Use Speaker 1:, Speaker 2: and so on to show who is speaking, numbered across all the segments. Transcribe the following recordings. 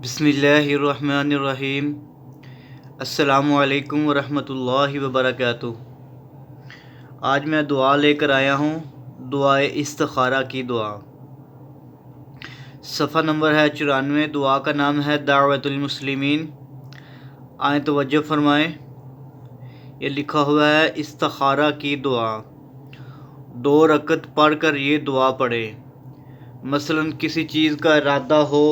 Speaker 1: بسم اللہ الرحمن الرحیم۔ السلام علیکم ورحمۃ اللہ وبرکاتہ۔ آج میں دعا لے کر آیا ہوں، دعائے استخارہ کی دعا۔ صفحہ نمبر ہے 94۔ دعا کا نام ہے دعوت المسلمین۔ آئیں توجہ فرمائیں، یہ لکھا ہوا ہے استخارہ کی دعا۔ 2 رکعت پڑھ کر یہ دعا پڑھیں۔ مثلا کسی چیز کا ارادہ ہو،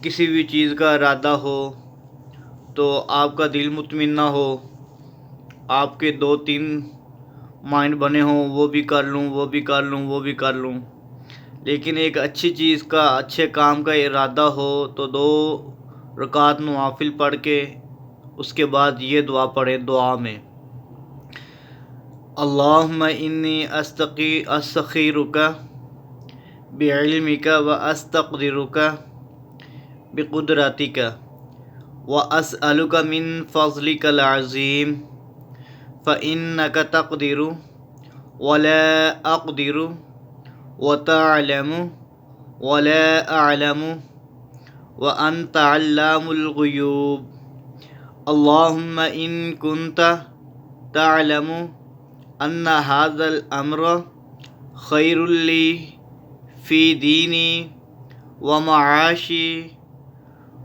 Speaker 1: کسی بھی چیز کا ارادہ ہو تو آپ کا دل مطمئن نہ ہو، آپ کے 2-3 مائنڈ بنے ہوں، وہ بھی کر لوں، وہ بھی کر لوں، وہ بھی کر لوں، لیکن ایک اچھی چیز کا، اچھے کام کا ارادہ ہو تو 2 رکعت نوافل پڑھ کے اس کے بعد یہ دعا پڑھیں۔ دعا میں اللہم انی استخیرک بعلمک و استقدرک بقدرتک واسألک من فضلک العظیم فإنک تقدر ولا اقدر وتعلم ولا اعلم وانت علام الغیوب اللہم ان کنت تعلم ان هذا الامر خیر لی فی دینی ومعاشی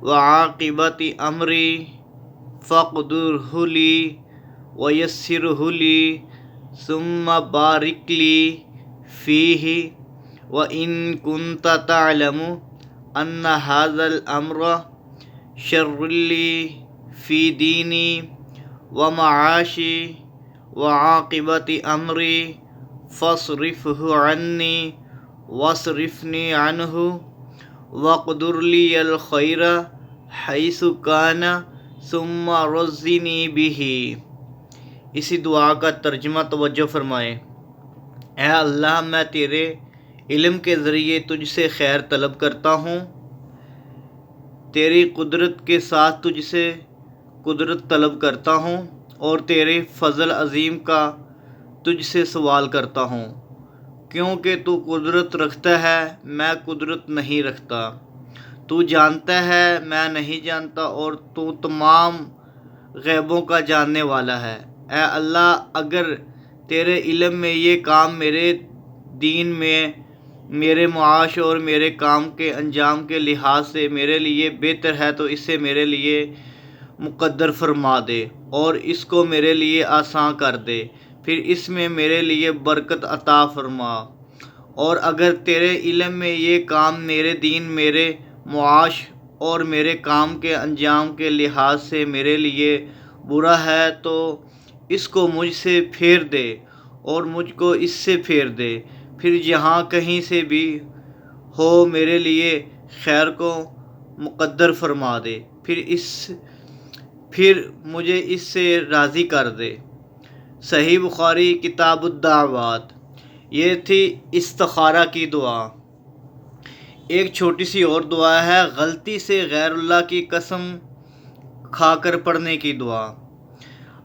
Speaker 1: وعاقبت امری فاقدرہ لی ویسرہ لی ثم بارک لی فیہ وان کنت تعلم ان هذا الامر شر لی فی دینی ومعاشی وعاقبت امری فاصرفہ عنی واصرفنی عنہ واقدر لی الخیر حیث کان ثم رزقنی بہ۔ اسی دعا کا ترجمہ توجہ فرمائیں۔ اے اللہ، میں تیرے علم کے ذریعے تجھ سے خیر طلب کرتا ہوں، تیری قدرت کے ساتھ تجھ سے قدرت طلب کرتا ہوں، اور تیرے فضل عظیم کا تجھ سے سوال کرتا ہوں، کیونکہ تو قدرت رکھتا ہے، میں قدرت نہیں رکھتا، تو جانتا ہے، میں نہیں جانتا، اور تو تمام غیبوں کا جاننے والا ہے۔ اے اللہ، اگر تیرے علم میں یہ کام میرے دین میں، میرے معاش اور میرے کام کے انجام کے لحاظ سے میرے لیے بہتر ہے تو اسے میرے لیے مقدر فرما دے اور اس کو میرے لیے آسان کر دے، پھر اس میں میرے لیے برکت عطا فرما۔ اور اگر تیرے علم میں یہ کام میرے دین، میرے معاش اور میرے کام کے انجام کے لحاظ سے میرے لیے برا ہے تو اس کو مجھ سے پھیر دے اور مجھ کو اس سے پھیر دے، پھر جہاں کہیں سے بھی ہو میرے لیے خیر کو مقدر فرما دے، پھر مجھے اس سے راضی کر دے۔ صحیح بخاری کتاب الدعوات۔ یہ تھی استخارہ کی دعا۔ ایک چھوٹی سی اور دعا ہے، غلطی سے غیر اللہ کی قسم کھا کر پڑھنے کی دعا۔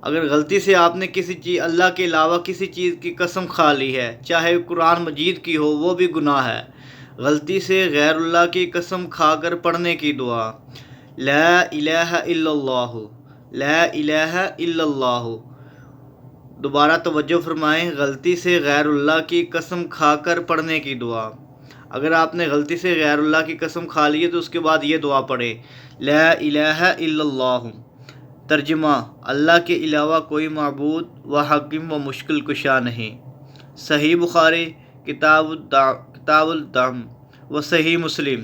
Speaker 1: اگر غلطی سے آپ نے کسی چیز، اللہ کے علاوہ کسی چیز کی قسم کھا لی ہے، چاہے قرآن مجید کی ہو، وہ بھی گناہ ہے۔ غلطی سے غیر اللہ کی قسم کھا کر پڑھنے کی دعا، لا الہ الا اللہ، لا الہ الا اللہ۔ دوبارہ توجہ فرمائیں، غلطی سے غیر اللہ کی قسم کھا کر پڑھنے کی دعا۔ اگر آپ نے غلطی سے غیر اللہ کی قسم کھا لی ہے تو اس کے بعد یہ دعا پڑھیں، لا الہ الا اللہ۔ ترجمہ: اللہ کے علاوہ کوئی معبود و حاکم و مشکل کشا نہیں۔ صحیح بخاری کتاب الدم و صحیح مسلم۔